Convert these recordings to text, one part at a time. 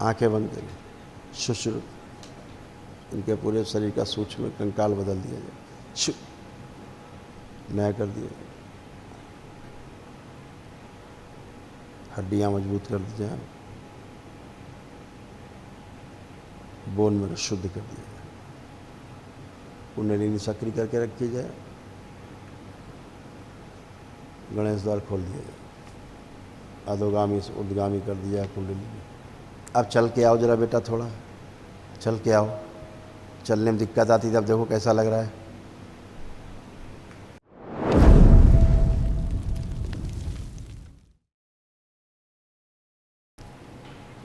आंखें बंद करिए। शुश्रु इनके पूरे शरीर का सूक्ष्म कंकाल बदल दिया जाए। शु नया कर दिया जाए। हड्डियां मजबूत कर दी जाए। बोन में शुद्ध कर दिया जाए। कुंडलिनी सक्रिय करके रखी जाए। गणेश द्वार खोल दिया जाए। अधोगामी से उद्गामी कर दिया है कुंडलिनी। अब चल के आओ जरा बेटा, थोड़ा चल के आओ। चलने में दिक्कत आती तब देखो कैसा लग रहा है।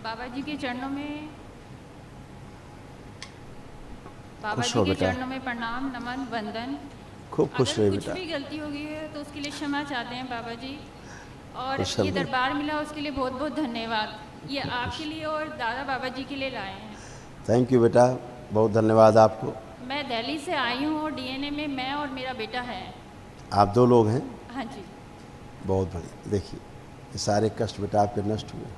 बाबा जी के चरणों में बाबा खुश जी हो के बेटा। चरणों में प्रणाम, नमन, वंदन। खूब खुश अगर रहे कुछ बेटा। भी गलती हो गई है तो उसके लिए क्षमा चाहते हैं बाबा जी। और कुशल ये रहे। दरबार मिला उसके लिए बहुत बहुत धन्यवाद। ये आपके लिए और दादा बाबा जी के लिए लाए हैं। थैंक यू बेटा, बहुत धन्यवाद आपको। मैं दिल्ली से आई हूँ और डीएनए में मैं और मेरा बेटा है। आप 2 लोग हैं? हाँ जी। बहुत बढ़िया। देखिए ये सारे कष्ट बेटा आपके नष्ट हुए।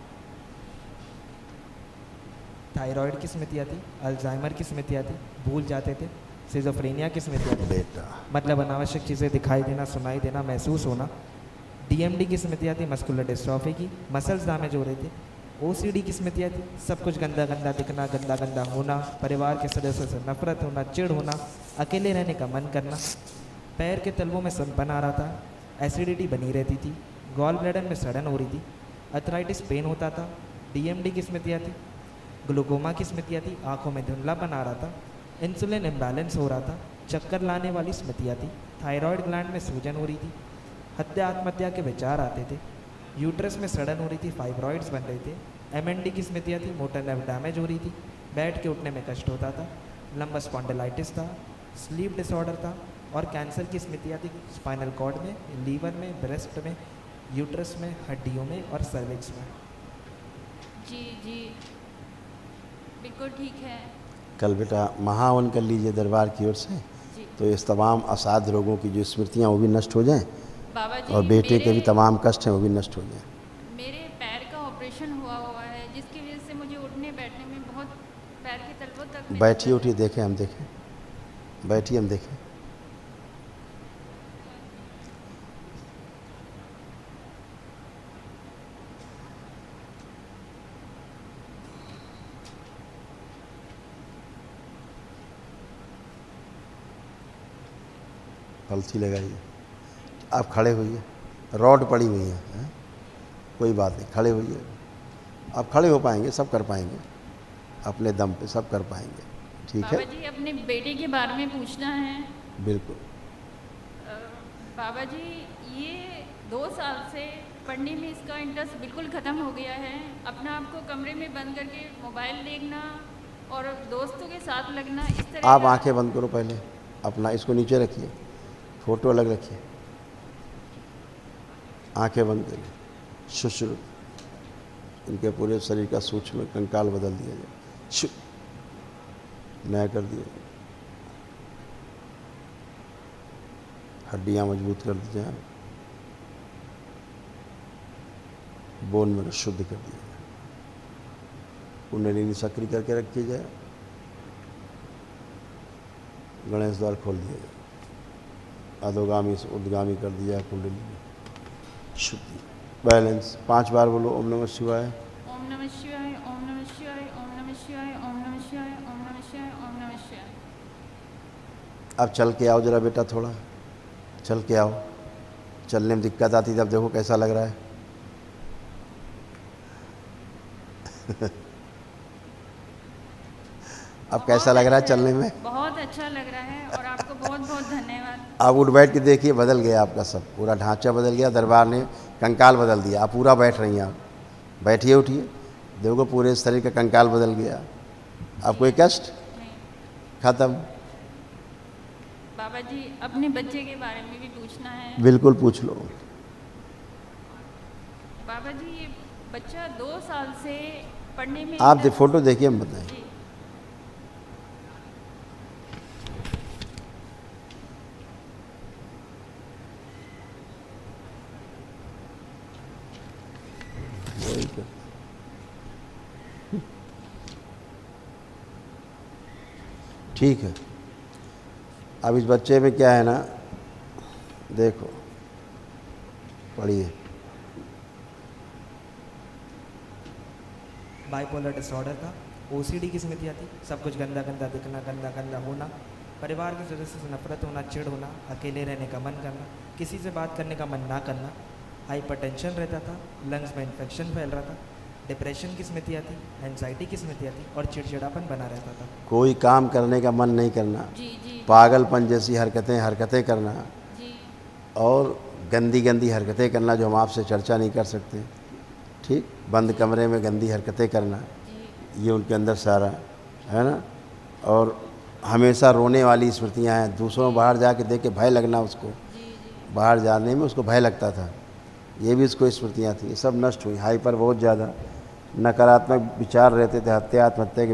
थायराइड की स्मृतियाँ थी, अल्जाइमर की स्मृतियाँ थी, भूल जाते थे, सिजोफ्रेनिया की स्मृतियाँ थी, बेटा मतलब अनावश्यक चीज़ें दिखाई देना, सुनाई देना, महसूस होना। डीएमडी की स्मृतियाँ थी, मस्कुलर डिस्ट्रॉफी की, मसल्स डैमेज हो रहे थे। ओसीडी की स्मृतियाँ थी, सब कुछ गंदा गंदा दिखना, गंदा गंदा होना, परिवार के सदस्यों से नफरत होना, चिढ़ होना, अकेले रहने का मन करना, पैर के तलवों में सनपन आ रहा था, एसिडिटी बनी रहती थी, गॉल ब्लैडर में सड़न हो रही थी, अर्थराइटिस पेन होता था। डीएमडी की स्मृतियाँ थी, ग्लूकोमा की स्मृतियाँ थी, आंखों में धुंधलापन आ रहा था, इंसुलिन इम्बैलेंस हो रहा था, चक्कर लाने वाली स्मृतियाँ थी, थायराइड ग्लैंड में सूजन हो रही थी, हत्या आत्महत्या के विचार आते थे, यूट्रस में सड़न हो रही थी, फाइब्रॉइड्स बन रहे थे। एमएनडी की स्मृतियाँ थी, मोटर नर्व डैमेज हो रही थी, बैठ के उठने में कष्ट होता था, लंबा स्पॉन्डिलाइटिस था, स्लीप डिसऑर्डर था, और कैंसर की स्मृतियाँ थी, स्पाइनल कॉर्ड में, लीवर में, ब्रेस्ट में, यूट्रस में, हड्डियों में और सर्विक्स में। जी जी बिल्कुल ठीक है। कल बेटा महावन कर लीजिए दरबार की ओर से, जी तो इस तमाम असाध्य रोगों की जो स्मृतियाँ वो भी नष्ट हो जाएं बाबा जी, और बेटे के भी तमाम कष्ट हैं वो भी नष्ट हो जाएं। मेरे पैर का ऑपरेशन हुआ है जिसकी वजह से मुझे उठने बैठने में बहुत पैर के तलवों तक में बैठिए दर्द उठिए, है। देखें हम देखें, बैठिए हम देखें। पलथी लगाइए। आप खड़े होइए, रॉड पड़ी हुई है, कोई बात नहीं, खड़े होइए। आप खड़े हो पाएंगे, सब कर पाएंगे, अपने दम पे सब कर पाएंगे, ठीक है? बाबा जी अपने बेटे के बारे में पूछना है। बिल्कुल। बाबा जी ये 2 साल से पढ़ने में इसका इंटरेस्ट बिल्कुल ख़त्म हो गया है। अपना आपको कमरे में बंद करके मोबाइल देखना और दोस्तों के साथ लगना, इस तरह आप का। आंखें बंद करो पहले, अपना इसको नीचे रखिए, फोटो अलग रखिए, आंखें बंद करिए। शुश्रु इनके पूरे शरीर का सूक्ष्म कंकाल बदल दिया जाए। शु नया कर दिया जाए। हड्डियां मजबूत कर दी जाए। बोन में शुद्ध कर दिया जाए। कुंडलिनी सक्रिय करके रखी जाए। गणेश द्वार खोल दिया जाए। अधोगामी से उद्गामी कर दिया है कुंडलिनी। शुद्धि बैलेंस। 5 बार बोलो ओम नमः शिवाय। ओम नमः शिवाय, ओम नमः शिवाय, ओम नमः शिवाय, ओम नमः शिवाय, ओम नमः शिवाय, ओम नमः शिवाय। अब चल के आओ जरा बेटा, थोड़ा चल के आओ। चलने में दिक्कत आती तब देखो कैसा लग रहा है। अब कैसा लग रहा है चलने में? बहुत अच्छा लग रहा है और आपको बहुत बहुत धन्यवाद। आप उठ बैठ के देखिए, बदल गया आपका सब, पूरा ढांचा बदल गया, दरबार ने कंकाल बदल दिया। आप पूरा बैठ रही हैं, आप बैठिए उठिए, देखो पूरे शरीर का कंकाल बदल गया। अब कोई कष्ट नहीं। खत्म। बाबा जी अपने बच्चे के बारे में भी पूछना है। बिल्कुल पूछ लो। बाबा जी ये बच्चा 2 साल से पढ़ने में आप फोटो देखिए, हम बताएं। जी वही तो। ठीक है। अब इस बच्चे में क्या है ना, देखो पढ़िए। बाइपोलर डिसऑर्डर था, ओसीडी की स्मृतियाँ थी, सब कुछ गंदा गंदा दिखना, गंदा गंदा होना, परिवार के सदस्य से नफरत होना, चिढ़ होना, अकेले रहने का मन करना, किसी से बात करने का मन ना करना, हाइपरटेंशन रहता था, लंग्स में इन्फेक्शन फैल रहा था, डिप्रेशन की स्मृतियाँ थी, एंजाइटी की स्मृतियाँ थी और चिड़चिड़ापन बना रहता था। कोई काम करने का मन नहीं करना, जी जी पागलपन जैसी हरकतें करना, जी और गंदी गंदी हरकतें करना जो हम आपसे चर्चा नहीं कर सकते, ठीक, बंद कमरे में गंदी हरकतें करना, जी ये उनके अंदर सारा है ना। और हमेशा रोने वाली स्मृतियाँ हैं, दूसरों बाहर जाके देख के भय लगना, उसको जी जी बाहर जाने में उसको भय लगता था, ये भी उसको स्मृतियाँ थी, ये सब नष्ट हुई। हाइपर बहुत ज़्यादा नकारात्मक विचार रहते थे, हत्या आत्महत्या के